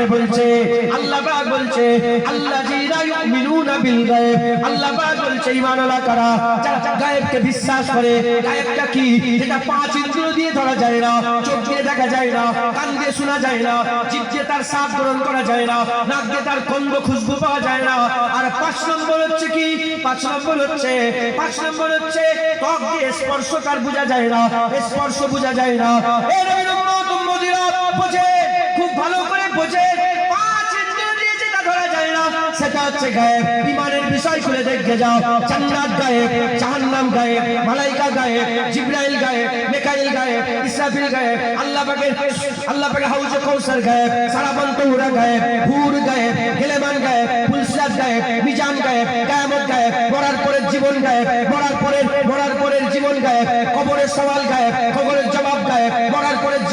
করে বলছে, আল্লাহ পাক বলছে আল্লাযীনা ইউমিনুনা বিল গায়ব, আল্লাহ পাক বলছে ঈমানওয়ালা কারা, যারা গায়েবকে বিশ্বাস করে। গায়েবটা কি? যেটা পাঁচ ইন্দ্রিয় দিয়ে ধরা যায় না, চোখ দিয়ে দেখা যায় না, কান দিয়ে শোনা যায় না, জিভ দিয়ে তার স্বাদ গ্রহণ করা যায় না, নাক দিয়ে তার গন্ধ খুশবু পাওয়া যায় না। আর 5 নম্বর হচ্ছে কি? 5 নম্বর হচ্ছে ত্বক দিয়ে স্পর্শ তার বোঝা যায় না, স্পর্শ বোঝা যায় না। এই নবীর উম্মত উম্মতিরা বোঝে, খুব ভালো করে বোঝে, 5 ইন্দ্রিয় দিয়ে যেটা ধরা যায় না সেটা হচ্ছে গায়েব। ঈমানের বিষয় খুলে দেখে যাও, জান্নাত গায়েব, জাহান্নাম গায়েব, মালাইকা গায়েব, জিবরাইল গায়েব, মিকাইল গায়েব, ইসরাফিল গায়েব, আল্লাহ পাকের হাউজে কাউসার গায়েব, সারাবন তৌরা গায়েব, হুর গায়েব, গিলেমান গায়েব, ফুলসিরাত গায়েব, মিজান গায়েব, কিয়ামত গায়েব, মরার পরের জীবন গায়েব, মরার পরের জীবন গায়েব, কবরের সওয়াল গায়েব, কবরের জবাব গায়েব, মরার পরের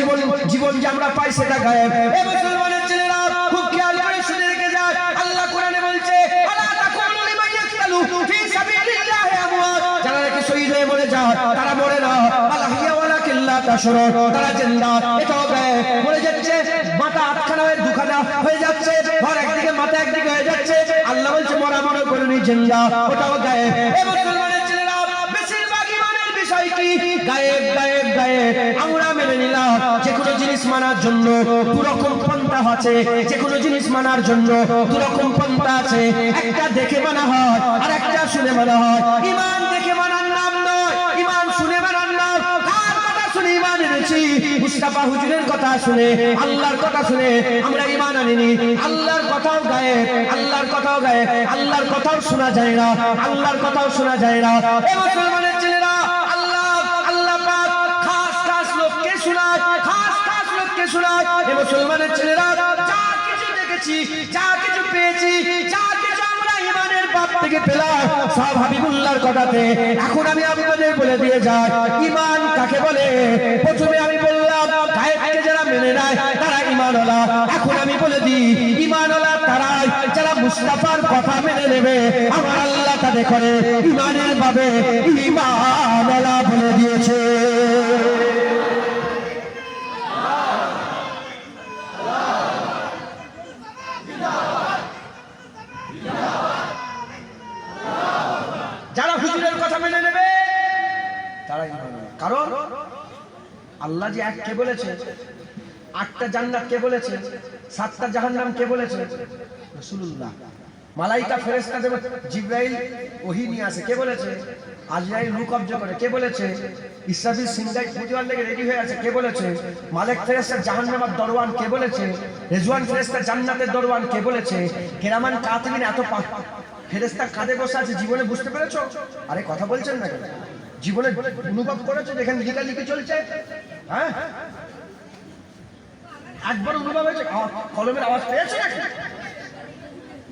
জীবন যে আমরা পাই সেটা গায়েব। এই মুসলমানের ছেলেরা খুব খেয়াল করে শুনে রেখে যায়, আল্লাহ কোরআনে বলছে আলা তাকুলু লিমান ইয়াকতালু ফি সাবিলিল্লাহি আমওয়াত, যারা নাকি শহীদ হয়ে মরে যায় তারা মরে না, আল আহইয়া ওয়ালাকিন লা তাশউরুন, তারা জিন্দা। এটাও গায়েব। মরে যাচ্ছে, মাথা আটখানা হয়ে দুখানা হয়ে যাচ্ছে, আর একদিকে মাথা একদিকে হয়ে যাচ্ছে, আল্লাহ বলছে মরা মনে করেনি, জিন্দা, ওটাও গায়েব। এই মুসলমানের ছেলেরা বেশিরভাগ ঈমানের বিষয় কি? গায়েব গায়েব গায়েব। আমরা মেনে নিলাম যে কোনো জিনিস মানার জন্য দুরকম পন্থা আছে, যে কোনো জিনিস মানার জন্য দুরকম পন্থা আছে। একটা দেখে মানা হয় আর একটা শুনে মানা হয়। ঈমান দেখে মানার নাম নয়, ঈমান শুনে মানার নাম। কার কথা শুনে ঈমান এনেছি? মুস্তাফা হুজুরের কথা শুনে, আল্লাহর কথা শুনে আমরা ঈমান আনিনি। আল্লাহর কথাও গায়েব, আল্লাহর কথাও গায়েব, আল্লাহর কথাও শোনা যায় না, আল্লাহর কথাও শোনা যায় না। এই মুসলমানের ছেলেরা আল্লাহ পাক খাস লোককে শোনায়, খাস লোককে শোনায়। এই মুসলমানের ছেলেরা যা কিছু দেখেছি, যা কিছু পেয়েছি, যা কিছু আমরা ঈমানের বাপ থেকে পেলাম সব হাবিবুল্লাহর কথাতে। এখন আমি আপনাদের বলে দিয়ে যাই ঈমান কাকে বলে। প্রথমে আমি বললাম গায়েবকে যারা মেনে নেয় তারা ঈমানওয়ালা। এখন আমি বলে দিই ঈমানওয়ালা তারাই যারা মুস্তাফার কথা মেনে নেবে। আমার আল্লাহ তাদের করে ঈমানের ভাবে ঈমানওয়ালা বলে দিয়েছে। যারা হুজুরের কথা মেনে নেবে তারা ঈমানওয়ালা। কারণ আল্লাহ যে এক কে বলেছে, 8টা জান্নাত কে বলেছে, 7টা জাহান্নাম কে বলেছে? রাসূলুল্লাহ। মালাইকা ফেরেশতা দেব, জিবরাইল ওহী নিয়ে আসে, কে বলেছে? আজরাইল রূহ কবজ করে, কে বলেছে? ইসরাফিল সিংহাই ফুটিওয়ার লেগে রেডি হয়ে আছে, কে বলেছে? মালিক ফেরেশতা জাহান্নামের দরওয়ান, কে বলেছে? রেজওয়ান ফেরেশতা জান্নাতের দরওয়ান, কে বলেছে? কিরামান কাতিবিন এত ফেরেশতা কাঁধে বসে আছে, জীবনে বুঝতে পেরেছো? আরে কথা বলছেন না কেন? জীবনে অনুভব করেছো যেখানে লিখালিখি চলছে? হ্যাঁ, একবার অনুভব হয়েছে? কলমের আওয়াজ পেয়েছো নাকি?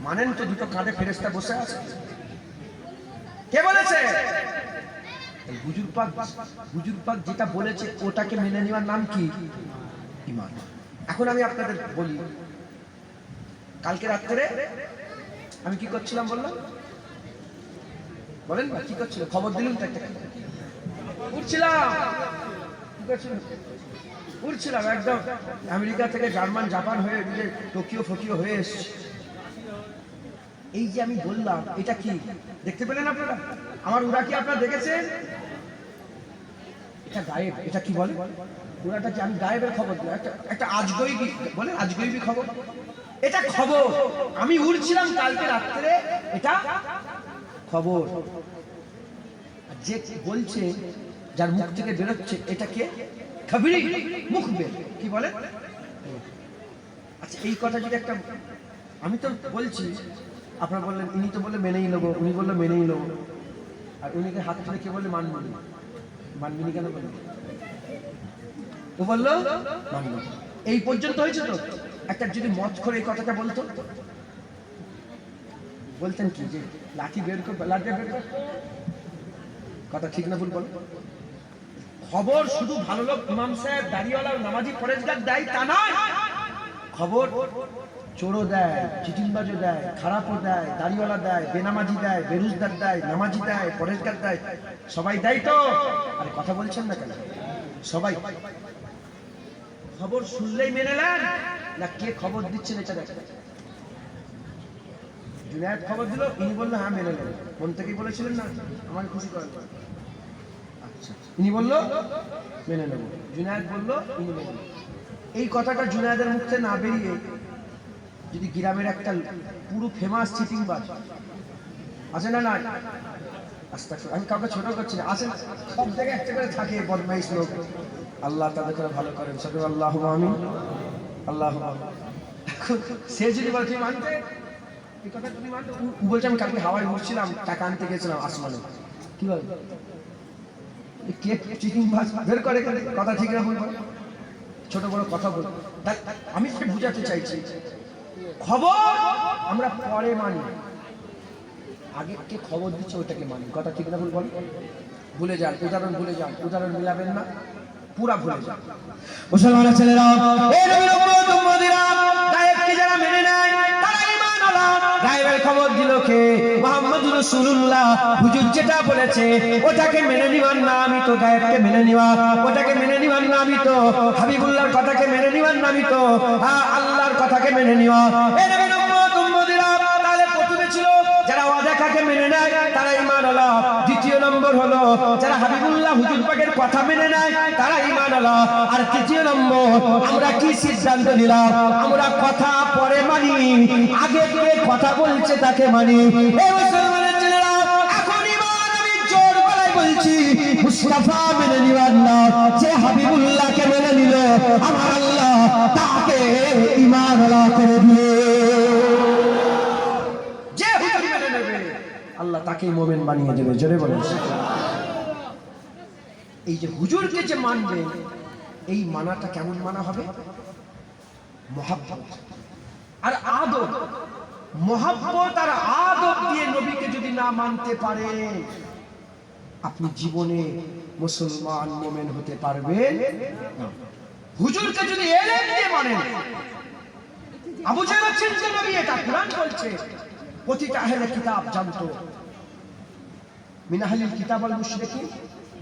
মানেন তো দুটো কাঁধে ফেরেশতা বসে আছে। কে বলেছে? হুজুর পাক যেটা বলেছে ওটাকে মেনে নেওয়ার নাম কি? ঈমান। এখন আমি আপনাদের বলি, কালকে রাত্রে আমি কি করছিলাম বললাম? বলেন না কি করছিলাম? খবর দিলুম তো একটা। উড়ছিলাম একদম আমেরিকা থেকে জার্মান জাপান হয়ে টোকিও ফকিও হয়ে এসছি। এই যে আমি বললাম এটা কি দেখতে পেলেন আপনারা? আমার উড়া কি আপনারা দেখেছেন? এটা গায়েব। এটা কি বলে উড়াটা? যে আমি গায়েবের খবর দিই, একটা আজগইবি বলে, আজগইবি খবর। এটা খবর আমি উড়ছিলাম কালকে রাত্রে, এটা খবর। যে বলছে, যার মুখ থেকে বেরোচ্ছে, এটা কে? খবরি মুখবের। কি বলে? আচ্ছা এই কথা যদি একটা, আমি তো বলছি, আপনারা বললেন, ইনি তো বললে মেনেই নেবো, উনি বললো মেনেই নেবো, আর উনিকে হাত ধরে কে বললে মানবনি। মানবিনি কেন বললো? ও বললো মানব। এই পর্যন্ত হয়েছে তো। একটা যদি মত করে এই কথাটা বলতো, বলতেন কি যে লাঠি বের কর, লাঠি বের কর। কথা ঠিক না ভুল বলো? খবর শুধু ভালো লোক, ইমাম সাহেব, দাড়িওয়ালা, নামাজি, পরেশগার দেয় তা নয়। খবর চোরও দেয়, চিটিংবাজও দেয়, খারাপও দেয়, দাড়িওয়ালা দেয়, বেনামাজি দেয়, বেরুজদার দেয়, নামাজি দেয়, পরেশগার দেয়, সবাই দেয় তো। আরে কথা বলছেন না কেন? সবাই খবর শুনলেই মেনে নেন না কে খবর দিচ্ছেন এটা দেখেন। জুনায়েদ খবর দিল, ইনি বললো হ্যাঁ মেনে নেব, মন থেকেই বলেছিলেন না আমাকে খুশি করেন। আচ্ছা, ইনি বললো মেনে নেব, জুনায়েদ বললো ইনি মেনে নেব। এই কথাটা জুনায়েদের মুখ থেকে না বেরিয়ে যদি গ্রামের একটা পুরো ফেমাস চিটিংবাজ আছে না, না আমি কাউকে ছোট করছি না, আসেন সব জায়গায় একটা করে থাকে বদমাইশ লোক, আল্লাহ তাদের করে ভালো করেন, সবাই আল্লাহুম্মা আমিন, আল্লাহুম্মা আমিন। সে যদি বলে তুমি মানতে, এই কথা তুমি মানতে, বলছে আমি কালকে হাওয়ায় উড়ছিলাম, টাকা আনতে গেছিলাম আসমানে, কি বল কে চিটিংবাজ বের করে কথা ঠিক না বলবো, ছোট বড় কথা বলবো। আমি সেটা বুঝাতে চাইছি, খবর আমরা পরে মানি, আগে কে খবর দিচ্ছে ওইটাকে মানি, কথা ঠিক না বল, ভুলে যান উদাহরণ, ভুলে যান উদাহরণ মিলাবেন না, পুরা ভুলে যান। মুসলমানের ছেলেরা, এই নবীর উম্মত উম্মতিরা, গায়েবকে যারা মেনে নেয় তারা ঈমানওয়ালা। গায়েবের খবর দিল কে? মুহাম্মদুর রাসূলুল্লাহ। হুজুর যেটা বলেছে ওটাকে মেনে নিবার নামই তো গায়েবকে মেনে নেওয়া, ওটাকে মেনে নিবার নামই তো হাবিবুল্লাহর কথাকে মেনে নিবার নামই তো আল্লাহর কথাকে মেনে নেওয়া। এই নবীর উম্মত উম্মতিরা, তাহলে প্রথমে ছিল যারা ওয়াদাকে মেনে নেয় তারা ঈমানওয়ালা, দ্বিতীয় নম্বর হলো যারা হাবিবুল্লাহ হুজুর পাকের কথা মেনে নেয় তারা ঈমানওয়ালা, আর তৃতীয় নম্বর আমরা কি সিদ্ধান্ত নিলাম? আমরা কথা পরে মানি, আগে কে কথা বলছে তাকে মানি। এই মুসলমানের ছেলেরা, এখন ঈমান আমি জোর গলায় বলছি, মুস্তাফা মেনে নিবার না, যে হাবিবুল্লাহকে মেনে নিল আমার আল্লাহ তাকে ঈমানওয়ালা করে দিলে, আল্লাহ তাকেই মুমিন বানিয়ে দেবে। জোরে বলেন। এই যে হুজুরকে যে মানবে, এই মানাটা কেমন মানা হবে? মহব্বত আর আদব, মহব্বত আর আদব দিয়ে নবীকে যদি না মানতে পারে, আপনি জীবনে মুসলমান মুমিন হতে পারবেন না। হুজুরকে যদি এলেম দিয়ে মানেন, আবু জাহেল চিনতো নবী, এটা কুরআন বলছে, প্রতিটা আহলে কিতাব জানতো, মিন আহলিল কিতাব ওয়াল মুশরিকিন,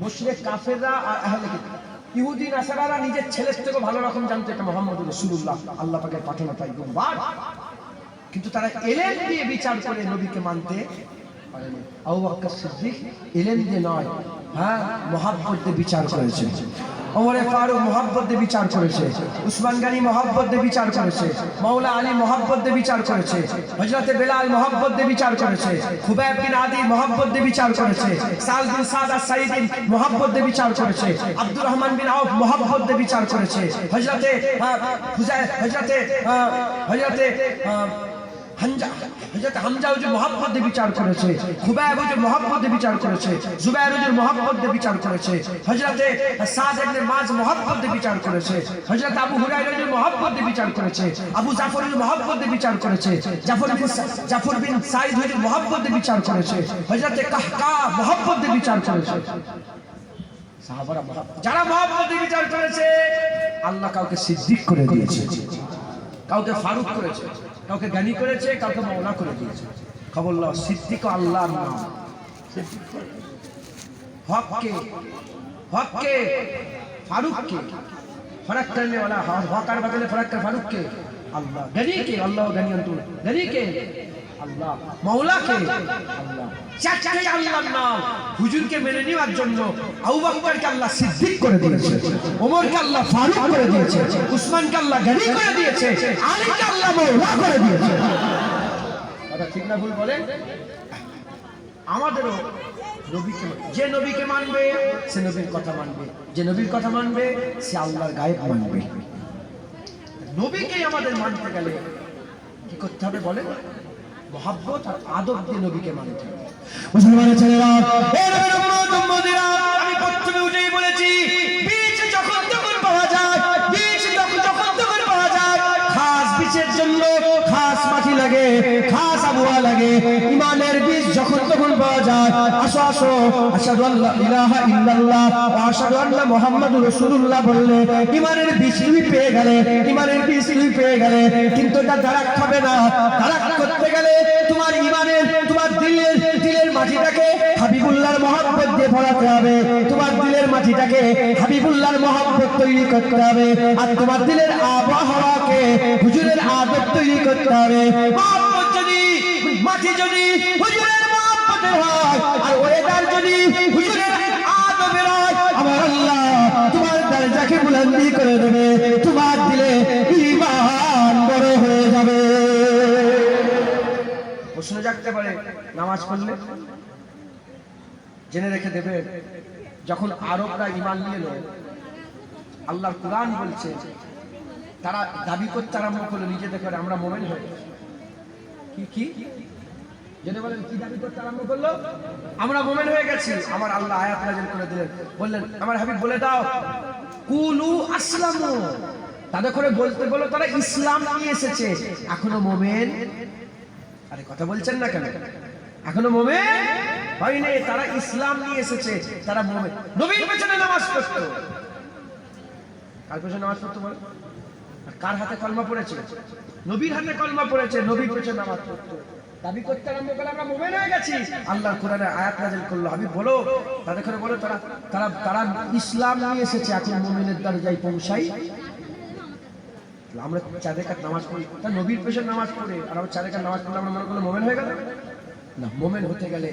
মুশরিক কাফেররা আর আহলে কিতাব ইহুদি নাসারারা নিজের ছেলের থেকে ভালো রকম জানতো এটা মুহাম্মদুর রাসূলুল্লাহ, আল্লাহ পাকের পাঠানো পয়গম্বর, কিন্তু তারা ইলম দিয়ে বিচার করে নবীকে মানতে পারেনি। আবু বকর সিদ্দিক ইলম দিয়ে নয়, হ্যাঁ মুহাব্বত দিয়ে বিচার করেছে। ওমর ফারুক মুহাব্বত দিয়ে বিচার করেছে, উসমান গনি মুহাব্বত দিয়ে বিচার করেছে, মাওলা আলী মুহাব্বত দিয়ে বিচার করেছে, হযরত বেলাল মুহাব্বত দিয়ে বিচার করেছে, খুবাইব বিন আদি মুহাব্বত দিয়ে বিচার করেছে, সাল বিন সাদ আস-সাইদি মুহাব্বত দিয়ে বিচার করেছে, আব্দুর রহমান বিন আউফ মুহাব্বত দিয়ে বিচার করেছে, হযরত হামজা হুজুর মুহাব্বত দিয়ে বিচার করেছে, খুবাইব হুজুর মুহাব্বত দিয়ে বিচার করেছে, জুবাইর হুজুর মুহাব্বত দিয়ে বিচার করেছে, হযরত সাদ ইবনে মাজ মুহাব্বত দিয়ে বিচার করেছে, হযরত আবু হুরায়রা হুজুর মুহাব্বত দিয়ে বিচার করেছে, আবু জাফর হুজুর মুহাব্বত দিয়ে বিচার করেছে, জাফর বিন সাইদ হুজুর মুহাব্বত দিয়ে বিচার করেছে, হযরত কাহকা মুহাব্বত দিয়ে বিচার করেছে। সাহাবারা যারা মুহাব্বত দিয়ে বিচার করেছে, আল্লাহ কাউকে সিদ্দিক করে দিয়েছে, কাউকে ফারুক করেছে, কাউকে জ্ঞানী করেছে, কাউকে মাওলা করে দিয়েছে। খবর লো, সিদ্দিক আল্লাহর নাম। হককে ফারুককে ফরক করনে वाला, হক আর বদলে ফরক করে ফারুককে, আল্লাহ জ্ঞানীকে, আল্লাহ জ্ঞানী অন্তর জ্ঞানীকে, আল্লাহ মাওলাকে, আল্লাহ চারটাই আল্লাহর নাম। হুজুরকে মেনে নেওয়ার জন্য আবু বকরকে আল্লাহ সিদ্দিক করে দিয়েছে, ওমরকে আল্লাহ ফারুক করে দিয়েছে, উসমানকে আল্লাহ জ্ঞানী করে দিয়েছে, আলীকে আল্লাহ মাওলা করে দিয়েছে। কথা ঠিক না ভুল বলেন? আমাদেরও নবীকে, যে নবীকে মানবে সে নবীর কথা মানবে, যে নবীর কথা মানবে সে আল্লাহর গায়েব মানবে। নবীকে আমাদের মানতে গেলে কি করতে হবে বলেন? মহব্বত আর আদব দিয়ে নবীকে মানতে হবে। মুসলমানের ছেলেরা, এই নবীর উম্মত উম্মতিরা, আমি প্রথমে উঠেই বলেছি, বীজ যখন তখন পাওয়া যায়, বীজ যখন তখন পাওয়া যায়, খাস বীজের জন্য খাস মাটি লাগে, খাস আবহাওয়া লাগে। ঈমানের বীজ যখন তখন পাওয়া যায়, আসো আসো, আশহাদু আল্লা ইলাহা ইল্লাল্লাহ ওয়া আশহাদু আন্না মুহাম্মাদুর রাসূলুল্লাহ বললে ঈমানের বীজ তুমি পেয়ে গেলে, ঈমানের বীজ তুমি পেয়ে গেলে। কিন্তু এটা দাঁড়াক খাবে না, দাঁড়াক করতে গেলে তোমার ঈমানের, তোমার দিলের মাটিটাকে হাবিবুল্লাহর মহব্বত দিয়ে ভরাতে হবে, তোমার দিলের মাটিটাকে হাবিবুল্লাহর মহব্বত তৈরি করতে হবে, আর তোমার দিলের আবহাওয়াকে হুজুরের আদত তৈরি করতে হবে। মহব্বত যদি মাটি যদি হুজুরের মহব্বতের হয় আর ওয়েদার যদি হুজুরের আদবের হয়, আমার আল্লাহ তোমার দরজাকে বুলন্দি করে দেবে, তোমার দিলে ঈমান বড় হয়ে যাবে। প্রশ্ন জাগতে পারে, নামাজ পড়লে জেনে রেখে দেবে, যখন আরবরা ঈমান নিয়ে এলো, আল্লাহর কুরআন বলছে তারা দাবি করতে আরম্ভ করলো নিজেদের করে আমরা মুমিন হয়ে গেছি। কি জেনে বলেন, কি দাবি করতে আরম্ভ করলো? আমরা মুমিন হয়ে গেছি। আমার আল্লাহ আয়াত নাযিল করে দিলেন, বললেন আমার হাবিব বলে দাও কুলু আসলামু, তাদের করে বলতে বলো তারা ইসলাম নিয়ে এসেছে, এখনো মুমিন। আরে কথা বলছেন না কেন? এখনো মুমিন হয়নি, তারা ইসলাম নিয়ে এসেছে, তারা মুমিন। নবীর পেছনে নামাজ পড়তো, কার পেছনে নামাজ পড়তো বল? আর কার হাতে কলমা পড়েছে? নবীর হাতে কলমা পড়েছে, নবীর পেছনে নামাজ পড়তো। দাবি করতে আরম্ভ করলে আমরা মুমিন হয়ে গেছি। আল্লাহর কোরআনে আয়াত নাযিল করলো, হাবিব বলো তাদের করে বলো তারা তারা তারা ইসলাম নিয়ে এসেছে, এখন মুমিনের দরজায় পৌঁছাই। আমরা 4 রাকাত নামাজ পড়ি, তা নবীর পেছনে নামাজ পড়ে আর আমরা 4 রাকাত নামাজ পড়লে আমরা মনে করলে মুমিন হয়ে গেল না। মুমিন হতে গেলে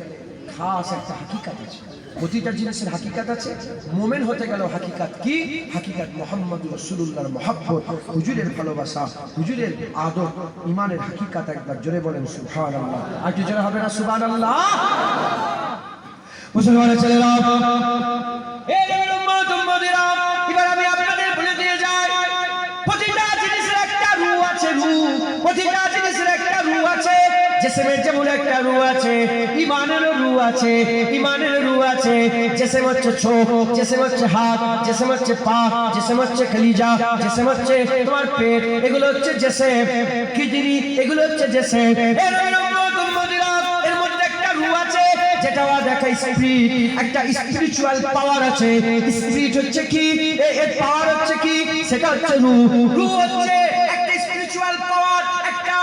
খাস একটা হাকিকাত আছে, প্রতিটা জিনিসের হাকিকাত আছে। মুমিন হতে গেল হাকিকাত কি? হাকিকাত মুহাম্মদুর রাসূলুল্লাহর মহব্বত, হুজুরের ভালোবাসা, হুজুরের আদব, ঈমানের হাকিকাত। একবার জোরে বলেন সুবহানাল্লাহ। আর কি জোরে হবে না সুবহানাল্লাহ? মুসলমানের ছেলেরা, এই নবীর উম্মত উম্মতিরা, এবার আমি আপনাদের বলে দিয়ে যাই, প্রতিটা জিনিসের একটা রূহ আছে, রূহ। প্রতিটা জিনিসের একটা রূহ আছে। জিসমের যেমন একটা রূহ আছে, ঈমানেরও রূহ আছে, ঈমানের রূহ আছে। জিসম হচ্ছে চোখ, জিসম হচ্ছে হাত, জিসম হচ্ছে পা, জিসম হচ্ছে কলিজা, জিসম হচ্ছে তোমার পেট, এগুলো হচ্ছে জিসম। কিডনি, এগুলো হচ্ছে জিসম। এর মধ্যে একটা রূহ আছে, যেটা দেখা স্পিরিট, একটা স্পিরিচুয়াল পাওয়ার আছে। স্পিরিট হচ্ছে কি? এর পাওয়ার হচ্ছে কি? সেটা হচ্ছে রূহ। রূহ হচ্ছে একটা স্পিরিচুয়াল পাওয়ার, একটা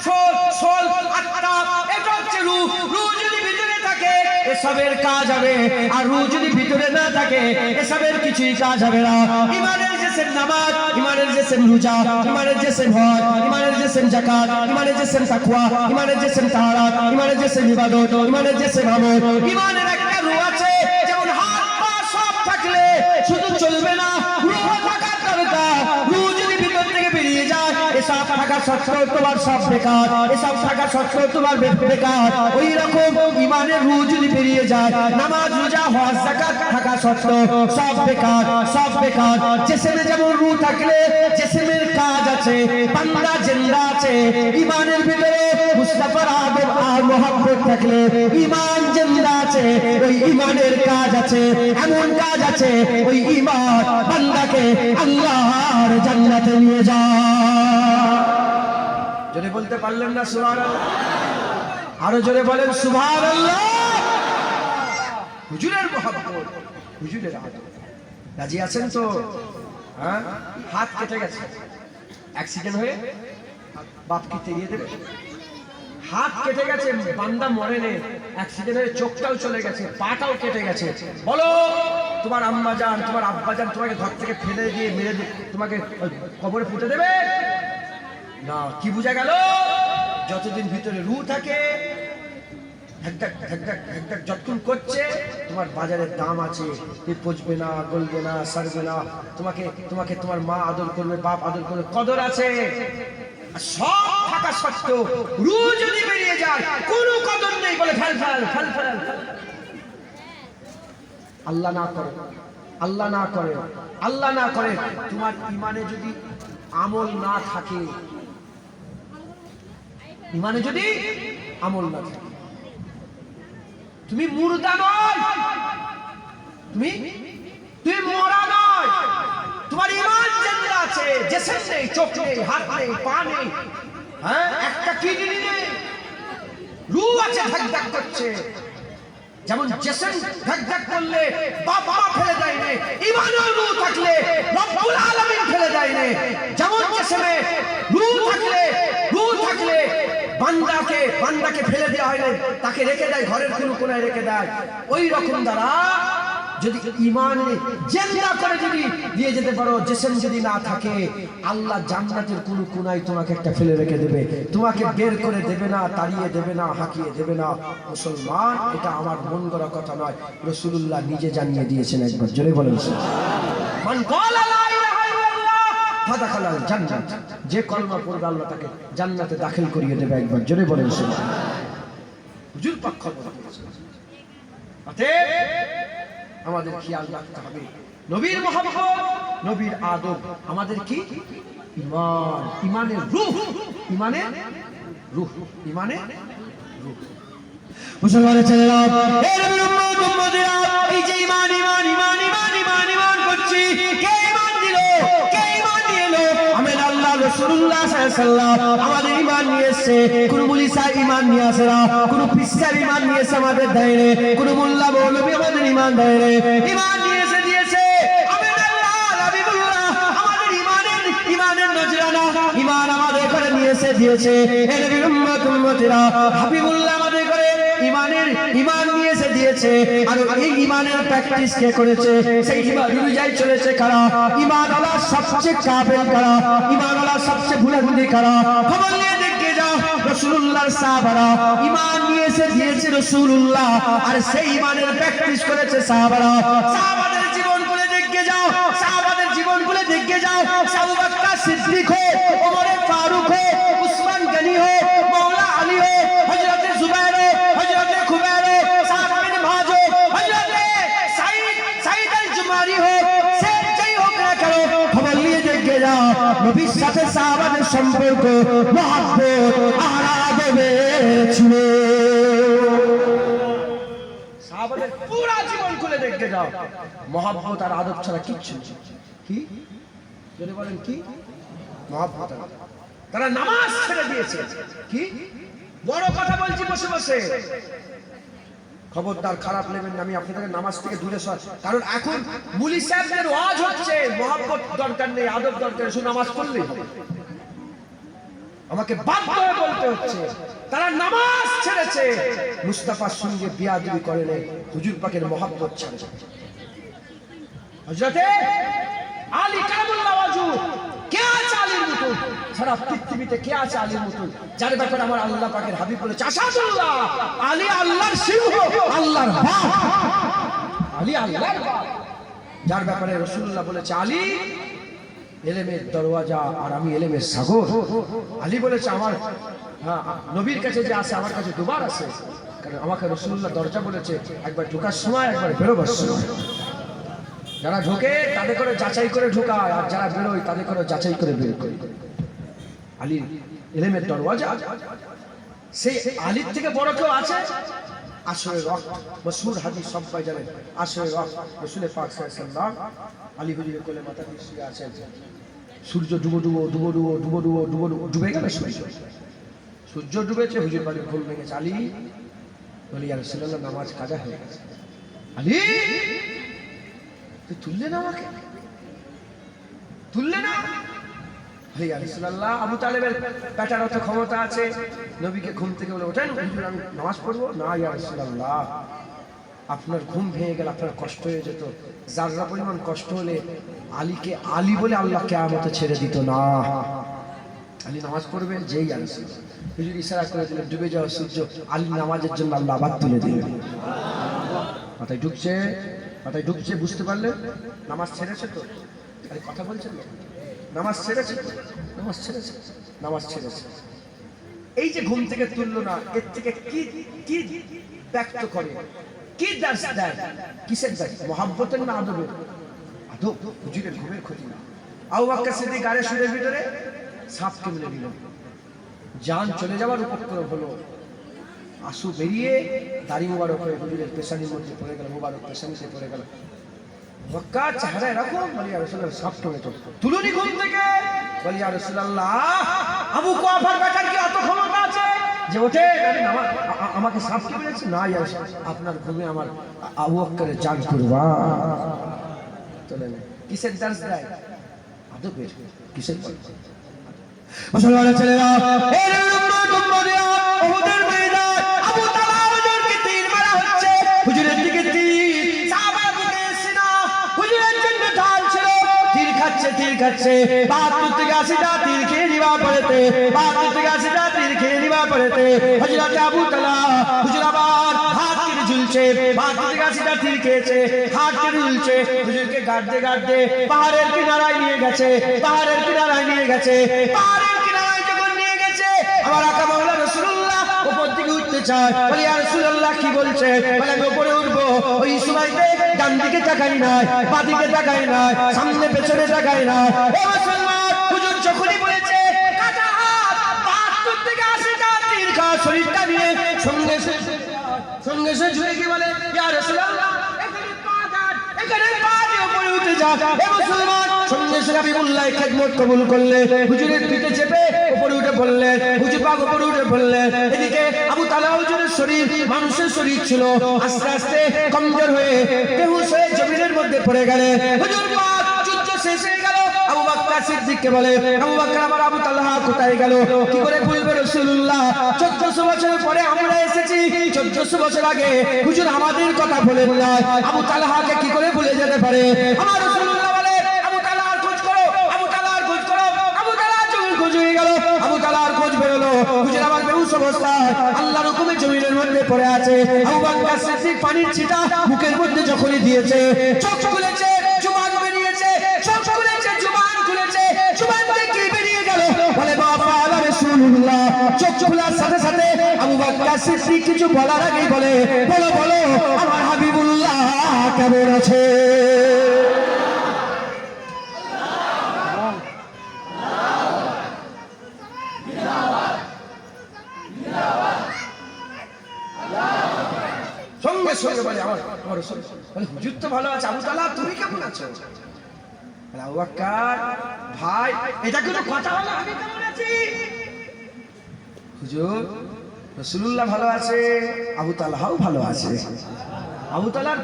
সোল, আত্মা, এটা হচ্ছে রূহ। রূহ যদি ভিতরে থাকে এসবের কাজ হবে, আর রূহ যদি ভিতরে না থাকে এসবের কিছুই কাজ হবে না। ঈমানের জিসম নামাজ, ঈমানের জিসম রোজা, ঈমানের জিসম হজ, ঈমানের জিসম যাকাত, ঈমানের জিসম তাকওয়া, ঈমানের জিসম তাহারাত, ঈমানের জিসম ইবাদত, ঈমানের জিসম আমল। ঈমানের একটা রূহ আছে, যেমন হাত পা সব থাকলে শুধু চলবে না, রূহ থাকার দরকার। রূহ যদি ভিতর থেকে বেরিয়ে যায়, এসব থাকা সত্ত্বেও তোমার সব বেকার, এসব থাকা সত্ত্বেও তোমার বেকার। ওই রকম ঈমানের রূহ যদি বেরিয়ে যায়, নামাজ রোজা হজ যাকাত থাকা সত্ত্বেও সব বেকার, সব বেকার। জিসমে যেমন রূহ থাকলে জিসমের কাজ আছে, বান্দা জিন্দা আছে। ঈমানের ভিতরে মুস্তাফার আদব আর মহব্বত থাকলে ঈমান জিন্দা আছে, ওই ঈমানের কাজ আছে, এমন কাজ আছে ওই ঈমান বান্দাকে আল্লাহর জান্নাতে নিয়ে যায়। জোরে বলতে পারলেন না সুবহানাল্লাহ? আরো জোরে বলেন সুবহানাল্লাহ। হুজুরের মহব্বত, হুজুরের আদব। রাজি আছেন তো? হ্যাঁ, হাত কেটে গেছে অ্যাক্সিডেন্ট হয়ে, বাপ কি তেড়িয়ে দেবে? হাত কেটে গেছে, বান্দা মরেনি, অ্যাক্সিডেন্ট হয়ে চোখটাও চলে গেছে, পাটাও কেটে গেছে। বলো তোমার আম্মা জান, তোমার আব্বা জান তোমাকে ঘর থেকে ফেলে দিয়ে মেরে দিয়ে তোমাকে কবরে পুঁতে দেবে না? কি বোঝা গেল? যতদিন ভিতরে রূহ থাকে, যতক্ষণ করছে তোমার বাজারের দাম আছে, পচবে না, গলবে না, সারবে না। তোমাকে তোমাকে তোমার মা আদর করবে, বাপ আদর করবে, কদর আছে। সব থাকা সত্ত্বেও রূহ যদি বেরিয়ে যায়, কোনো কদর নেই, বলে ফেল ফেল ফেল ফেল। আল্লাহ না করে, আল্লাহ না করে, আল্লাহ না করে। তোমার ঈমানে যদি আমল না থাকে, ঈমানে যদি আমল না থাকে, তুমি মুর্দা নয়, তুমি মরা নয়, তোমার ঈমান জিন্দা আছে। জিসম নেই, চোখ নেই, হাত নেই, পা নেই, হ্যাঁ, একটা কিডনি নেই, রূহ আছে, ধাক ধাক করছে। যেমন জিসম ধাক ধাক করলে বাবা ফেলে দেয় না, ঈমানের রূহ থাকলে রব্বুল আলামিন ফেলে দেয় না। যেমন জিসমে রূহ থাকলে বান্দাকে তাকে ফেলে দেওয়া হয় না, তাকে রেখে দেয় ঘরের কোনো কোনায় রেখে দেয়, ওই রকম দ্বারা যদি ঈমানে জিন্দা করে যদি দিয়ে যেতে পারো, জিসম যদি না থাকে, আল্লাহ জান্নাতের কোন কোনায় তোমাকে একটা ফেলে রেখে দেবে, তোমাকে বের করে দেবে না, তাড়িয়ে দেবে না, হাঁকিয়ে দেবে না। মুসলমান, এটা আমার মন গড়া কথা নয়, রাসূলুল্লাহ নিজে জানিয়ে দিয়েছেন। একবার জোরে বলেন মান ক্বালা লা ইলাহা ইল্লাল্লাহ ফাদাখালাল জান্নাত, যে কলমা পড়বে আল্লাহ তাকে জান্নাতে দাখিল করিয়ে দেবে। একবার জোরে বলেন সুবহানাল্লাহ। হুজুর পক্ষ অতএব আমাদের খেয়াল রাখতে হবে, নবীর মহব্বত, নবীর আদব, আমাদের কি ঈমান, ঈমানের রূহ, ঈমানের রূহ, ঈমানের রূহ। মুসলমানের ছেলেরা, এই নবীর উম্মত উম্মতেরা, এই যে ঈমান ঈমান ঈমান ঈমান ঈমান ঈমান করছি, কে ঈমান দিল, কে ঈমান দিয়ে এলো? আমের আল্লাহ রাসূলুল্লাহ সাল্লাল্লাহু আলাইহি ওয়াসাল্লাম আমাদের ঈমান নিয়ে এসেছে। কোন মুলি সাহেব ঈমান নিয়ে আসে না, কোন পীর সাহেব ঈমান নিয়ে এসে আমাদের দেয় না, কোন মোল্লা মৌলবী আমাদের ঈমান দেয় না, ঈমান নিয়ে এসে দিয়েছে আমের আল্লাহ হাবিবুল্লাহ আমাদের ঈমানের নজরানা, ঈমান আমাদের ঘরে নিয়ে এসে দিয়েছে। এই নবীর উম্মত উম্মতেরা, হাবিবুল্লাহ আমাদের ঘরে ঈমান নিয়ে এসে দিয়েছে। আর এই ঈমানের প্র্যাকটিস কে করেছে? সেই ঈমান অনুযায়ী চলেছে কারা? ঈমানওয়ালা সবচেয়ে কাফের কারা? ঈমানওয়ালা সবচেয়ে ভুলাভুলি কারা? খবর নিয়ে দেখে যাও, রাসূলুল্লাহর সাহাবারা ঈমান নিয়ে এসে দিয়েছে রাসূলুল্লাহ, আর সেই ঈমানের প্র্যাকটিস করেছে সাহাবারা। সাহাবাদের জীবনগুলো দেখে যাও, সাহাবাদের জীবনগুলো দেখে যাও, আবু বকর সিদ্দিক হো, ওমর ফারুক হো, উসমান গনি হো, মাওলা আলী হো, হযরত জুবাইর হো, হযরত খুবাইর হো, সাদ বিন মুআয হো, হযরত সাঈদ আল-জুমারি হো, সে যেই হোক না কেন, খবর নিয়ে দেখে যাও নবীর সাথে সাহাবাদের সম্পর্ক মহব্বত আর আদবে ছিল। সাহাবাদের পুরো জীবন খুলে দেখে যাও, মহব্বত আর আদব ছাড়া কিচ্ছু নেই। কি যদি বলেন কি মহব্বত? তারা নামাজ ছেড়ে দিয়েছে। কি বড় কথা বলছি বসে বসে, খবরদার খারাপ নেবেন না, আমি আপনাদের নামাজ থেকে দূরে সর। কারণ এখন মুলি সাহেবদের ওয়াজ হচ্ছে, মহব্বত দরকার নেই, আদব দরকার, শুধু নামাজ পড়লেই হবে। আমাকে বাধ্য হয়ে বলতে হচ্ছে, তারা নামাজ ছেড়েছে, মুস্তাফার সঙ্গে বিয়াদবি করে নেই, হুজুর পাকের মহব্বত ছেড়েছে। হযরতে আলী কারামুল্লাহ ওয়াজহু, কে আছে আলীর মতো? সারা পৃথিবীতে কে আছে আলীর মতো? যার ব্যাপারে আমার আল্লাহ পাকের হাবিব বলেছে আসাদুল্লাহ, আলী আল্লাহর সিংহ, আল্লাহর বাপ, আলী আল্লাহর বাপ। যার ব্যাপারে রাসূলুল্লাহ বলেছে আলী ইলমের দরওয়াজা আর আমি ইলমের সাগর। আলী বলেছে আমার নবীর কাছে যে আসে আমার কাছে দুবার আসে, কারণ আমাকে রাসূলুল্লাহ দরজা বলেছে, একবার ঢোকার সময়, একবার বেরোবার সময়। যারা ঢোকে তাদের করে যাচাই করে ঢোকায়, আর যারা বেরোয় তাদের করে যাচাই করে বের করে। আলীর ইলমের দরওয়াজা, সেই আলীর থেকে বড় কেউ আছে? আসরের ওয়াক্ত, মাশহুর হাদিস সবাই জানেন, আসরের ওয়াক্ত রাসূল পাক সাল্লাল্লাহু আলাইহি ওয়াসাল্লাম আলী হুজুরের কোলে মাথা দিয়ে শুয়ে আছেন। সূর্য ডুবে গেল, সূর্য ডুবেছে, হুজুর বাড়ির ঘুম ভেঙেছে। আলী বলি ইয়া রাসূলুল্লাহ, নামাজ কাজা হয়ে গেছে। আলী তুললে না, আমাকে তুললে না? ইয়া রাসূলুল্লাহ, আবু তালেবের বেটার অত ক্ষমতা আছে, নবীকে ঘুম থেকে বলে ওঠেন, হুজুর আমি নামাজ পড়বো না। ইয়া রাসূলুল্লাহ, আপনার ঘুম ভেঙে গেল, আপনার কষ্ট হয়ে যেত, যারা পরিমাণ কষ্ট হলে আলীকে আলী বলে আল্লাহ কিয়ামতে ছেড়ে দিত না। আলী নামাজ পড়বেন, যেই ইয়া রাসূলুল্লাহ হুজুর ইশারা করে দিলেন, ডুবে যাওয়া সূর্য, আলী নামাজের জন্য আল্লাহ আবার তুলে দিলেন। মাথায় ঢুকছে, বুঝতে পারলেন নামাজ ছেড়েছে তো? আরে কথা বলছেন না, নামাজ ছেড়েছে, নামাজ ছেড়েছে। এই যে ঘুম থেকে তুললো না, এর থেকে কি ব্যক্ত করে, কি দার্স দেয়? কিসের দার্স? মহব্বতের না আদবের? আদব। হুজুরের ঘুমের ক্ষতি না। আবু বকর সিদ্দিক গাড়ি সুরের ভিতরে সাপ কেমনে নিল, জান চলে যাওয়ার উপক্রম হলো, আসু বেরিয়ে দাড়ি মুবারক হয়ে হুজুরের পেশানির মধ্যে পড়ে গেল, মুবারক পেশানিতে পড়ে গেল। মক্কা চেহারা এরকম, বলি ইয়া রাসূলুল্লাহ সাপ টমেটো তুলুনি ঘুম থেকে? বলি ইয়া রাসূলুল্লাহ, আবু কুয়াফার বেটার কি অত ক্ষমতা আছে যে ওঠে আমাকে সাপ কি বলেছে? না ইয়া রাসূলুল্লাহ, আপনার ঘুমে আমার আবু বকরের জান কুরবান। তোলেন কিসের দার্স দেয়? আদবের। কিসের? মুসলমানের ছেলেরা, এই উম্মত উম্মতিরা, উহুদের ময়দান তীর খাচ্ছে 72 থেকে 80টা তীর খেয়ে নিবা পড়েতে 72 থেকে 80টা তীর খেয়ে নিবা পড়েতে হযরত আবু তালহা হুজুর আবার হাত কেটে ঝুলছে 72 থেকে 80টা তীর খেয়েছে হাত কেটে ঝুলছে হুজুরকে গাড়তে গাড়তে পাহাড়ের কিনারায় নিয়ে গেছে পাহাড়ের কিনারায় নিয়ে গেছে পাহাড়ের কিনারায় যখন নিয়ে গেছে আমার আকা মাওলা রাসূলুল্লাহ উপর দিকে উঠতে চায় বলে ইয়া রাসূলুল্লাহ কি বলছে বলে আমি উপরে উঠবো ওই সময়তে ডান দিকে তাকাই না বাঁ দিকে তাকাই না সামনে পেছনে তাকাই না ও মুসলমান হুজুর যখনই বলেছে কাটা হাত 72 থেকে 80টা তীর খা শরীরটা নিয়ে সঙ্গে সে ঝুলে কি বলে ইয়া রাসূলুল্লাহ এখানে পা দিয়ে উপরে উঠে যা ও মুসলমান সঙ্গে সে হাবিবুল্লাহ খেদমত কবুল করলেন হুজুরের পিঠে চেপে উপরে উঠে পড়লেন হুজুর পাক উপরে উঠে পড়লেন এদিকে আবু তালহা হুজুরের শরীর মানুষের শরীর ছিল আস্তে আস্তে কমজোর হয়ে বেহুশ হয়ে জমিনের মধ্যে পড়ে গেলেন হুজুর পাক যুদ্ধ শেষ হয়ে গেল আবু বকর সিদ্দিককে বলে আবু বকর আমার আবু তালহা কোথায় গেল কি করে বলবে রাসূলুল্লাহ 1400 বছর পরে আমরা এসেছি 1400 বছর আগে হুজুর আমাদের কথা বলে যায় আবু তালহাকে কি করে ভুলে যেতে পারে আমার রাসূলুল্লাহ বলে আবু তালহার খোঁজ করো আবু তালহার খোঁজ করো আবু তালহার জমির খোঁজ হয়ে গেল আবু তালহার খোঁজ বেরোলো হুজুর আমার বেহুশ অবস্থায় আল্লাহর হুকুমে জমিনের মধ্যে পড়ে আছে আবু বকর সিদ্দিক পানির ছিটা মুখের মধ্যে যখনই দিয়েছে চোখ খুলেছে জুবান বেরিয়েছে চোখ খুলেছে জুবান খুলেছে জুবান থেকে বেরিয়ে গেল বলে বাবা রাসূলুল্লাহ চোখ খোলার সাথে সাথে আবু বকর সিদ্দিক কিছু বলার আগেই বলে বলো বলো আমার হাবিবুল্লাহ কেমন আছে সঙ্গে সঙ্গে বলে আমার রাসূল বলে হুজুর তো ভালো আছে আবু তালহা তুমি কেমন আছো বলে আবু বকর ভাই এটা কোনো কথা হলো আমি কেমন আছি হুজুর রাসূলুল্লাহ ভালো আছে আবু তালহাও ভালো আছে আবু তালহার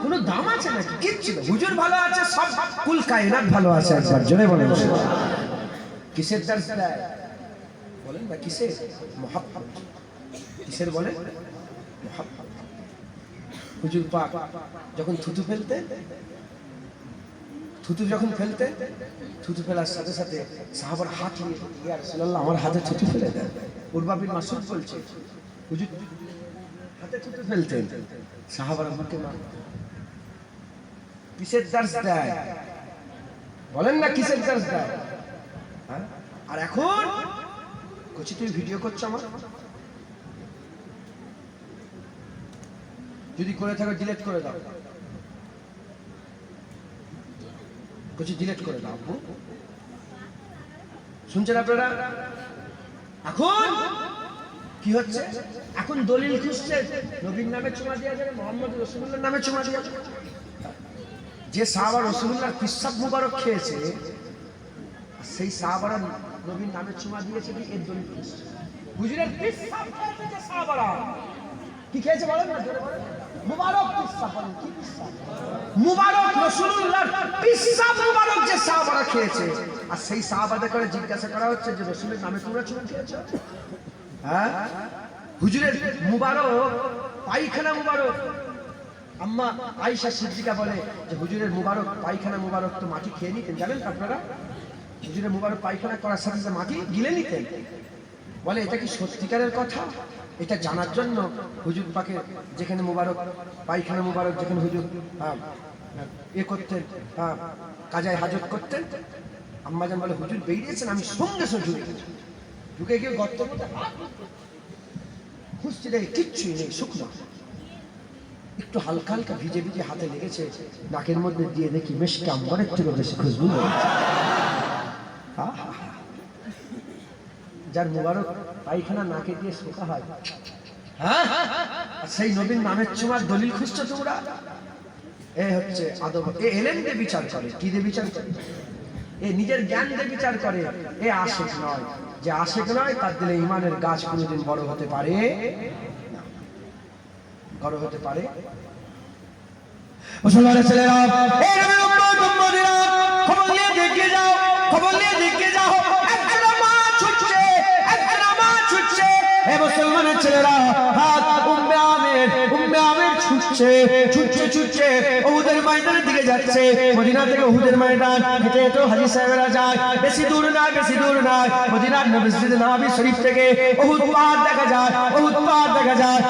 কোনো দাম আছে নাকি কিচ্ছু না হুজুর ভালো আছে সব কুল কায়নাত ভালো আছে একবার জোরে বলেন কিসের দরস দেয় বলেন না কিসের মুহাব্বত কিসের বলে মুহাব্বত হুজুর পাক যখন থুতু ফেলতে থুতু ফেলার সাথে সাথে সাহাবার হাত নিয়ে ইয়া রাসূলুল্লাহ আমার হাতে থুতু ফেলে দেন উরবা বিন মাসউদ বলছে হুজুর হাতে থুতু ফেলতেন সাহাবারা মুখে মারতেন কিসের দরস দেয় বলেন না কিসের দরস দেয় আর এখন কচি তুই ভিডিও করছো আমার যদি করে থাকো ডিলিট করে দাও কিছু ডিলিট করে দাও শুনছেন আপনারা এখন কি হচ্ছে এখন দলিল খুঁজছে নবীর নামে চুমা দেওয়া যাবে মুহাম্মদ রাসূলুল্লাহর নামে চুমা দেওয়া যাবে যে সাহাবা রাসূলুল্লাহর পিসাব মুবারক খেয়েছে সেই সাহাবারা নবীর নামে চুমা দিয়েছে কি এর দলিল খুঁজছে হুজুরের পিসাব খেয়েছে যে সাহাবারা কি খেয়েছে বলেন না জোরে বলেন মুবারক পিসাব বলেন কি পিসাব মুবারক রাসূলুল্লাহর পিসাব মুবারক যে সাহাবারা খেয়েছে আর সেই সাহাবাদের করে জিজ্ঞাসা করা হচ্ছে যে রাসূলের নামে তোমরা চুমা খেয়েছো হ্যাঁ হুজুরের মুবারক পায়খানা মুবারক আম্মা আয়েশা সিদ্দিকা বলে যে হুজুরের মুবারক পায়খানা মুবারক তো মাটি খেয়ে নিতেন জানেন আপনারা হুজুরের মুবারক পায়খানা করার সাথে সাথে মাটি গিলে নিতেন বলে এটা কি সত্যিকারের কথা এটা জানার জন্য হুজুর পাকে যেখানে মুবারক পায়খানা মুবারক যেখানে হুজুর করতেন কাজায় হাজত করতেন আম্মাজান বলে হুজুর বেরিয়েছেন আমি সঙ্গে সঙ্গে ঢুকে গিয়ে গর্ত খুঁজতে দেখে কিচ্ছুই নেই শুকনো একটু হালকা হালকা ভিজে ভিজে হাতে লেগেছে নাকের মধ্যে দিয়ে দেখি মেশকে আম্বরের থেকে বেশি খুশবু যার মুবারক পায়খানা নাকে দিয়ে শোকা হয় হ্যাঁ সেই নবীর নামের চুমার দলিল খুঁজছো তোমরা এ হচ্ছে আদব এ এলেম দিয়ে বিচার করে কি দিয়ে বিচার করে এ নিজের জ্ঞান দিয়ে বিচার করে এ আশিক নয় যে আশিক নয় তার দিলে ইমানের গাছ কোনোদিন বড় হতে পারে বড় হতে পারে মুসলমানের ছেলেরা এই নবীর উম্মত উম্মতিরা খবর নিয়ে দেখে যাও একজন মা ছুটছে এই মুসলমানের ছেলেরা হাত উম্মে আমের ছুটছে ছুটছে ছুটছে উহুদের ময়দানের দিকে যাচ্ছে। মদিনা থেকে উহুদের ময়দান হেঁটে হেঁটে হাজী সাহেবেরা যায়, বেশি দূর না বেশি দূর না। মদিনার মসজিদ নববী শরীফ থেকে উহুদ পাহাড় দেখা যায়, উহুদ পাহাড় দেখা যায়।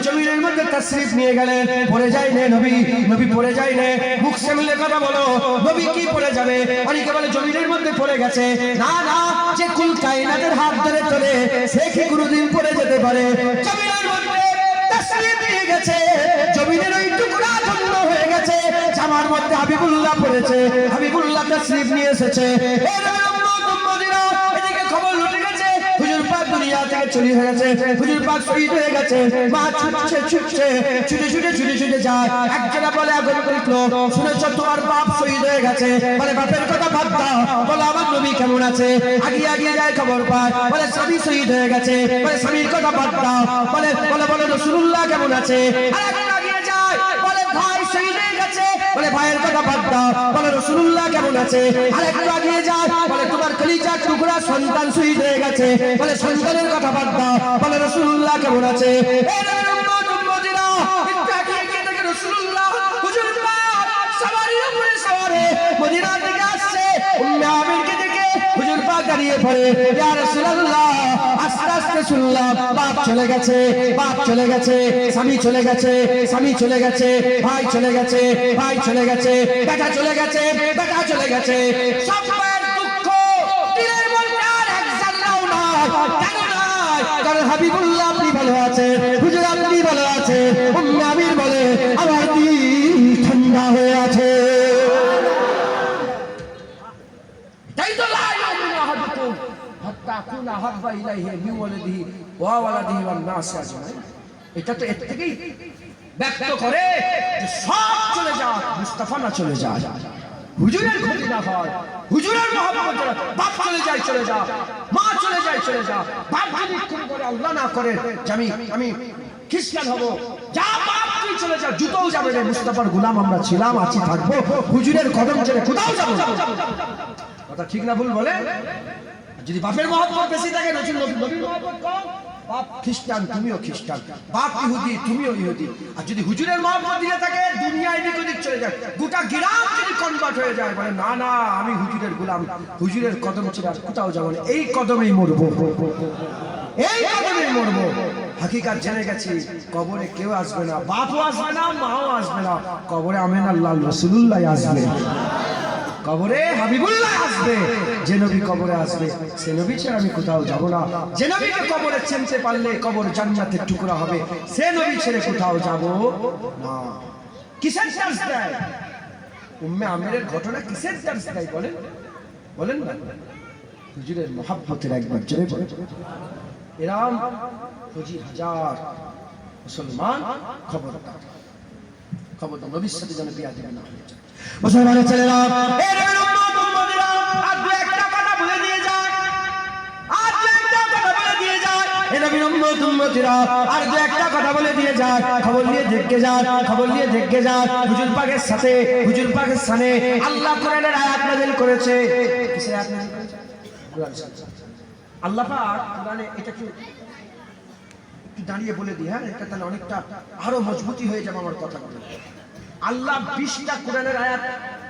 জমিনের মধ্যে তাশরীফ নিয়ে গেলেন। পড়ে যায় নে নবী, নবী পড়ে যায় নে, মুখ সামলে কথা বলো, নবী কি পড়ে যাবে? অনেকে বলে জমিনের মধ্যে পড়ে গেছে। না না, যে কুল কায়নাতের হাত ধরে চলে সে কি কোনোদিন পড়ে যেতে পারে? জমিনের মধ্যে তাশরীফ নিয়ে গেছে, জমিনের ওই টুকরা ধন্য হয়ে গেছে, জামার মধ্যে হাবিবুল্লাহ পড়েছে, হাবিবুল্লাহ তাশরীফ নিয়ে এসেছে। এদিকে খবর লুটে গেছে, হুজুর পাক দুনিয়া থেকে চলে হয়ে গেছে, হুজুর পাক শহীদ হয়ে গেছে। মা ছুটছে ছুটছে ছুটে ছুটে ছুটে ছুটে যায়। একজনা বলে আগুন উঠলো, শুনেছ তোমার বাপ শহীদ হয়ে গেছে? বলে বাপের কথা বাদ দাও, বলে আমার নবী কেমন আছে? আগিয়ে আগিয়ে যায়, খবর পায়, বলে স্বামী শহীদ হয়ে গেছে। বলে স্বামীর কথা বাদ দাও, বলে বলে বলে রাসূলুল্লাহ কেমন আছে? আরেকটু আগিয়ে যায়, বলে ভাই শহীদ হয়ে গেছে। বলে ভাইয়ের কথা বাদ দাও, বলে রাসূলুল্লাহ কেমন আছে? আরেকটু আগিয়ে যায়, বলে তোমার কলিজার টুকরা সন্তান শহীদ হয়ে গেছে। বলে সন্তানের কথা বাদ দাও, বলে রাসূলুল্লাহ কেমন আছে? মদিনা থেকে আসছে, উম্মে আমিরকে দেখে হুজুর পাক দাঁড়িয়ে পড়ে, ইয়া রাসূলুল্লাহ। আস্তে আস্তে শুনলাম বাপ চলে গেছে, বাপ চলে গেছে, স্বামী চলে গেছে, স্বামী চলে গেছে, ভাই চলে গেছে, ভাই চলে গেছে, বেটা চলে গেছে, বেটা চলে গেছে। সবার দুঃখ দিলের মধ্যে আর এক জানলাও নাই। কেন নাই? কারণ হাবিবুল্লাহ আপনি ভালো আছেন, হুজুর আপনি ভালো আছেন। উম্মে আমির বলে আমার দিল ঠান্ডা হয়ে আছে। এটা তো এর থেকেই ব্যক্ত করে যে সব চলে যাক, মুস্তাফা না চলে যায়, হুজুরের ক্ষতি না হয়, হুজুরের মহব্বত না, বাপ চলে যায় চলে যা, মা চলে যায় চলে যা। বাপ যদি খুন করে আল্লাহ না করে যে আমি খ্রিস্টান হব, যা বাপ তুই চলে যা, জুতোও যাবে না। মুস্তাফার গোলাম আমরা ছিলাম, আছি, থাকবো, হুজুরের কদম ছেড়ে কোথাও যাবো না। কথা ঠিক না ভুল বলে? যদি বাপের মহব্বত বেশি থাকে, নবীর মহব্বত কম, বাপ খ্রিস্টান তুমিও খ্রিস্টান, বাপ ইহুদি তুমিও ইহুদি। আর যদি হুজুরের মহব্বত দিয়ে থাকে, দুনিয়া এদিক ওদিক চলে যায়, গোটা গ্রাম যদি কনভার্ট হয়ে যায়, বলে না না আমি হুজুরের গোলাম, হুজুরের কদম ছেড়ে আর কোথাও যাবো না, এই কদমেই মরবো, এই কদমেই মরবো। হাকিকাত জেনে গেছি, কবরে কেউ আসবে না, বাপও আসবে না, মাও আসবে না, কবরে আমেন আল্লাহ রাসূলুল্লাহ আসবে, কবরে হাবিবুল্লাহ আসবে। যে নবী কবরে আসবে সে নবী ছেড়ে আমি কোথাও যাব না। যে নবীকে কবরে চিনতে পারলে কবর জান্নাতের টুকরা হবে, সে নবী ছেড়ে কোথাও যাব না। কিসের চার্জ দেয় উম্মে আমিরের ঘটনা? কিসের চার্জ দেয় বলেন? বলেন না, হুজুরের মহব্বতের একবার জোরে বলেন। এরকম ২৫,০০০ মুসলমান খবরদার, খবরদার নবীর সাথে যেন বিয়া দেবে না। মুসলমানের ছেলেরা, এই নবীর উম্মত উম্মতিরা, আর দু একটা কথা বলে দিয়ে যায়, আর দু একটা কথা বলে দিয়ে যায়। এই নবীর উম্মত উম্মতিরা আর দু একটা কথা বলে দিয়ে যায়, খবর নিয়ে দেখে যায়, খবর নিয়ে দেখে যায়। হুজুর পাকের সাথে, হুজুর পাকের সামনে আল্লাহ কোরআনের আয়াত নাযিল করেছে। কিসের আয়াত নাযিল করেছে? কোরআন। আল্লাহ পাক কোরআনে এটা কি একটু দাঁড়িয়ে বলে দিই, হ্যাঁ, এটা তাহলে অনেকটা আরো মজবুতি হয়ে যাবে আমার কথাগুলো। আল্লাহ 20টা কোরআনের আয়াত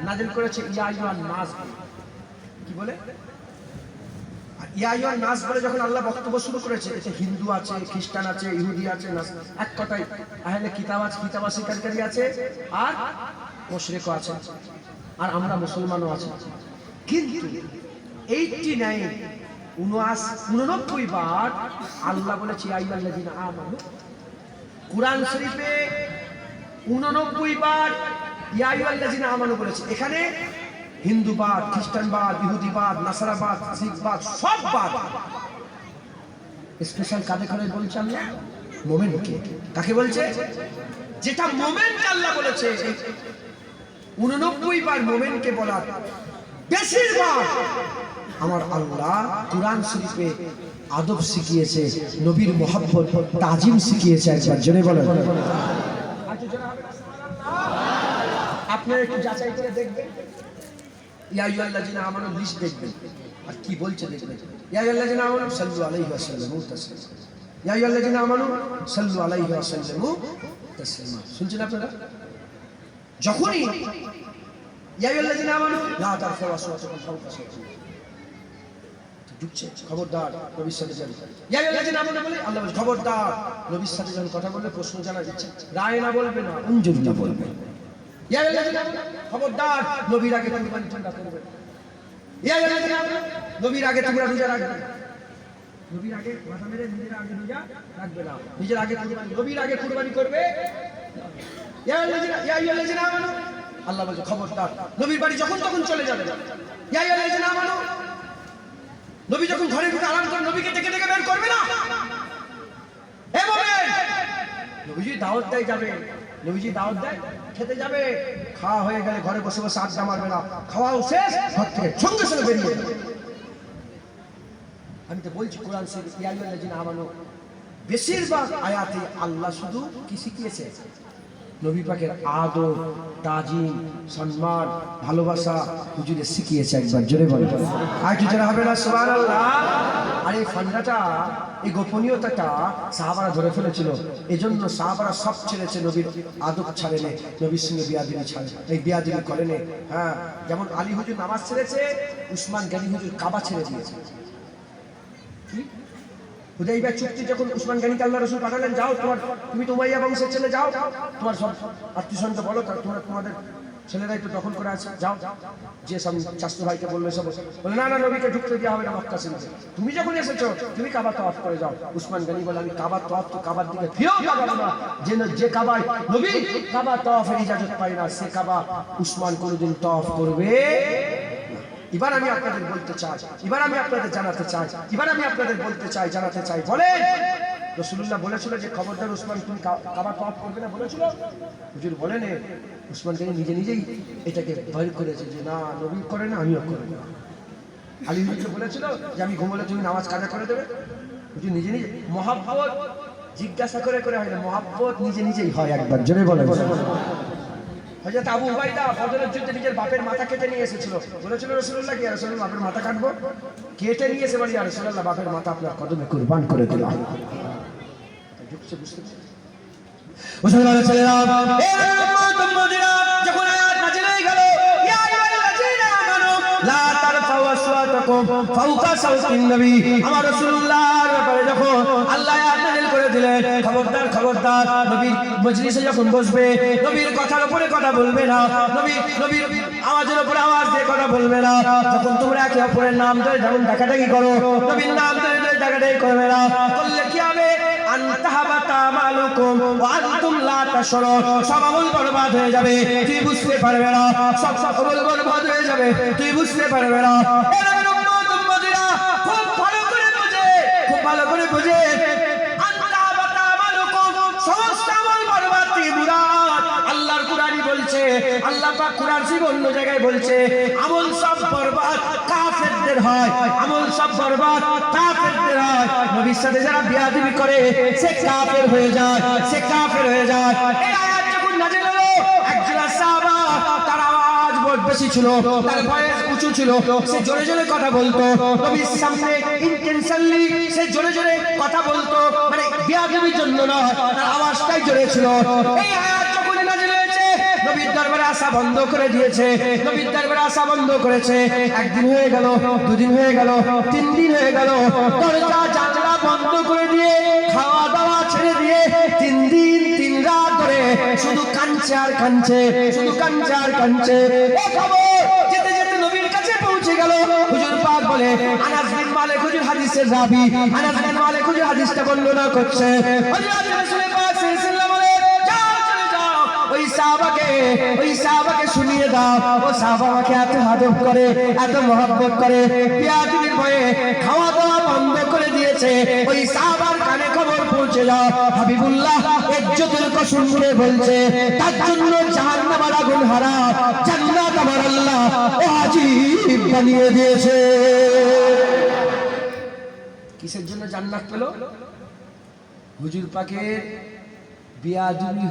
নাযিল করেছে ইয়া আইয়ুহান নাস, কি বলে? আর ইয়া আইয়ুহান নাস বলে যখন আল্লাহ বক্তব্য শুরু করেছে, এতে হিন্দু আছে, খ্রিস্টান আছে, ইহুদি আছে, এক কথায় আহলে কিতাব আছে, কিতাব স্বীকারী আছে, আর মুশরিকও আছে, আর আমরা মুসলমানও আছি। কিন্তু 89 বার আল্লাহ বলেছে ইয়া আইয়ুহাল্লাযীনা আমানু। কুরআন শরীফে 89 বার ইয়া আইয়ুহাল্লাযীনা আমানু বলেছে। এখানে হিন্দুবাদ, খ্রিস্টানবাদ, ইহুদিবাদ, নাসারাবাদ, শিখবাদ, সব বাদ। স্পেশাল কাকে করে বলছে আল্লাহ? মুমিনকে। কাকে বলছে? যেটা মুমিনকে আল্লাহ বলেছে 89 বার মুমিনকে বলার বেশিরভাগ আমার আল্লাহ কুরআন শরীফে আদব শিখিয়েছে, নবীর মহব্বত তাজিম শিখিয়েছে। একবার জোরে বলেন। আপনারা একটু যাচাই করে দেখবেন, ইয়া আইয়ুহাল্লাযিনা আমানু লিস্ট দেখবেন আর কি বলছে দেখবেন। ইয়া আইয়ুহাল্লাযিনা আমানু সাল্লু আলাইহি ওয়া সাল্লামু তাসলিমা, ইয়া আইয়ুহাল্লাযিনা আমানু সাল্লু আলাইহি ওয়া সাল্লামু তাসলিমা। শুনছেন আপনারা? যখনই ইয়া আইয়ুহাল্লাযিনা আমানু লা তারফাউ আসওয়াতাকুম ফাওকা সাওতি, ঢুকছে খবরদার নবীর সাথে যান। ইয়া আইয়ুহাল্লাযিনা আমানু বলে আল্লাহ বলে খবরদার নবীর সাথে যখন কথা বলবে প্রশ্ন জানার ইচ্ছা রায় না বলবে না, অঞ্জলি বলবে। ইয়া আইয়ুহাল্লাযিনা আমানু খবরদার নবীর আগে কুরবানি ঠান্ডা করবে। ইয়া আইয়ুহাল্লাযিনা আমানু নবীর আগে তোমরা রোজা রাখবে, নবীর আগে মাথা মেরে নিজের আগে রোজা রাখবে না, নিজের আগে কুরবানি, নবীর আগে কুরবানি করবে। ইয়া আইয়ুহাল্লাযিনা আমানু আল্লাহ বলে খবরদার নবীর বাড়ি যখন তখন চলে যাবে। ইয়া আইয়ুহাল্লাযিনা আমানু নবী যখন ঘরে ঢুকে আরাম করে নবীকে ডেকে ডেকে বের করবে না। এভাবে নবীজি দাওয়াত দেয় যাবে, নবীজি দাওয়াত দেয় খেতে যাবে, খাওয়া হয়ে গেলে ঘরে বসে বসে আড্ডা মারবে না, খাওয়াও শেষ ঘর থেকে সঙ্গে সঙ্গে বেরিয়ে যাবে। আমি তো বলছি কোরআন শরীফ ইয়া আইয়ুহাল্লাযিনা আমানু বেশিরভাগ আয়াতে আল্লাহ শুধু কি শিখিয়েছে? নবী পাকের আদব, তাজিম, সম্মান, ভালোবাসা হুজুরে শিখিয়েছে। একবার জোরে বলেন আর কি জোরে হবে না সুবহানাল্লাহ। আর এই ফান্ডাটা, এই গোপনীয়তাটা সাহাবারা ধরে ফেলেছিল, এজন্য সাহাবারা সব ছেড়েছে, নবীর আদব ছাড়েনে, নবীর সঙ্গে বিয়াদবি ছাড়ে, এই বিয়াদবি করেনে। হ্যাঁ, যেমন আলী হুজুর নামাজ ছেড়েছে, উসমান গনি হুজুর কাবা ছেড়ে দিয়েছে। হুদাইবিয়া চুক্তি যখন উসমান গনিকে আল্লাহ রাসূল পাঠালেন, যাও তুমি তো উমাইয়া বংশের ছেলে, যাও তোমার সব আত্মীয়স্বজনকে বলো তোমাদের ছেলেরাই তো দখল করে আছে, যাও। যে সব চাচতো ভাইকে বললো সব বলে না নবীকে ঢুকতে দেওয়া হবে না মক্কা শরীফে, তুমি যখন এসেছো তুমি কাবা তওয়াফ করে যাও। উসমান গনি বলে আমি কাবা তওয়াফ তো কাবার দিকে ফিরেও তাকাবো না, যে কাবায় নবী কাবা তওয়াফের ইজাজত পায় না সে কাবা উসমান কোনোদিন তওয়াফ করবে। এবার আমি আপনাদের বলতে চাই, এবার আমি আপনাদের জানাতে চাই, এবার আমি আপনাদের বলতে চাই, জানাতে চাই, বলেন রাসূলুল্লাহ বলেছিল যে খবরদার উসমান তুমি কাবা তওয়াফ করবে না, বলেছিল? হুজুর বলেন উসমান গনি নিজে নিজেই এটাকে বাইর করেছে যে না নবী করে না আমিও করব না। আলী হুজুর বলেছিল যে আমি ঘুমোলে তুমি নামাজ কাজা করে দেবে। হুজুর নিজে নিজে মহব্বত জিজ্ঞাসা করে করে হয় না, মহব্বত নিজে নিজেই হয়। একবার জোরে বলেন। হযরত আবু উবাইদা বদরের যুদ্ধে নিজের বাপের মাথা কেটে নিয়ে এসেছিল, বলেছিল রাসূলুল্লাহ কি রাসূলুল্লাহ বাপের মাথা কাটবো, কেটে নিয়ে এসে বলি রাসূলুল্লাহ বাপের মাথা আপনার কদমে কুরবান করে দিলাম। বুঝতে বুঝতে মুসলমানের ছেলেরা, এই উম্মতেরা যখন আয়াত নাযিল হয়ে গেল ইয়া আইয়ুহাল্লাযিনা আমানু লা তারফাউ আসওয়াতাকুম ফাওকা সাওতিন নবী, আমার রাসূলুল্লাহর ব্যাপারে যখন আল্লাহ আয়াত নাযিল করে দিলেন, খবরদার খবরদার নবীর মজলিসে যখন বসবে নবীর কথার উপরে কথা বলবে না, নবীর আওয়াজের উপরে আওয়াজ দিয়ে কথা বলবে না। যখন তোমরা একে অপরের নাম ধরে যেমন ডাকাডাকি করো, নবীর নাম ধরে ডাকাডাকি করবে না, করলে কি হবে? আনতাহাবাতা আমালুকুম ওয়া আনতুম লা তাশউরুন, সব আমল বরবাদ হয়ে যাবে, তুই বুঝতে পারবে না, সব আমল বরবাদ হয়ে যাবে, তুই বুঝতে পারবে না। এর উম্মতেরা খুব ভালো করে বুঝে, খুব ভালো করে বুঝে, আনতাহাবাতা আমালুকুম সমস্ত আমল বরবাদ থেকে মুরাদ আল্লাহর কুরআনই বলছে, আল্লাহ পাক কুরআন শরীফ অন্য জায়গায় বলছে আমল সব বরবাদ কাফেরদের হয়, আমল সব বরবাদ কাফেরদের হয়। নবীর সাথে যারা বিয়াদবি করে সে কাফের হয়ে যায়, সে কাফের হয়ে যায়। এই আয়াত যখন নাযিল হলো একজন সাহাবা, তার আওয়াজ বড় বেশি ছিল, তার ভয়েস উঁচু ছিল, সে জোরে জোরে কথা বলতো নবীর সামনে, ইন্টেনশনালি সে জোরে জোরে কথা বলতো, মানে বিয়াদবির জন্য নয়, তার আওয়াজটাই জোরে ছিল। এই আয়াত যখন নাযিল হয়েছে নবীর দরবারে আসা বন্ধ করে দিয়েছে, নবীর দরবারে আসা বন্ধ করেছে। একদিন হয়ে গেল, দুদিন হয়ে গেল, 3 দিন হয়ে গেল, দরজা জানলা বন্ধ করে দিয়ে, খাওয়া দাওয়া ছেড়ে দিয়ে 3 দিন 3 রাত ধরে শুধু কাঁদছে আর কাঁদছে, শুধু কাঁদছে আর কাঁদছে। এই খবর যেতে যেতে নবীর কাছে পৌঁছে গেল। হুজুর পাক বলে, আনাস বিন মালিক হুজুর হাদিসের রাবী, আনাস বিন মালিক হুজুর হাদিসটা বর্ণনা করছে। হযরত রাসূল পাক সাল্লাল্লাহু আলাইহি ওয়াসাল্লাম বলে, যাও চলে যাও ওই সাহাবাকে শুনিয়ে দাও, ও সাহাবা আমাকে এত আদব করে, এত মহব্বত করে, বিয়াদবির ভয়ে খাওয়া দাওয়া বন্ধ করে দিয়েছে, ওই সাহাবার কানে খবর পৌঁছে যাও। হাবিবুল্লাহ ইজ্জতের কসম করে বলছে, তার জন্য জাহান্নামের আগুন হারাম, জান্নাত আমার আল্লাহ ওয়াজিব বানিয়ে দিয়েছে। কিসের জন্য জান্নাত পেল? হুজুর পাকের বিয়াদবি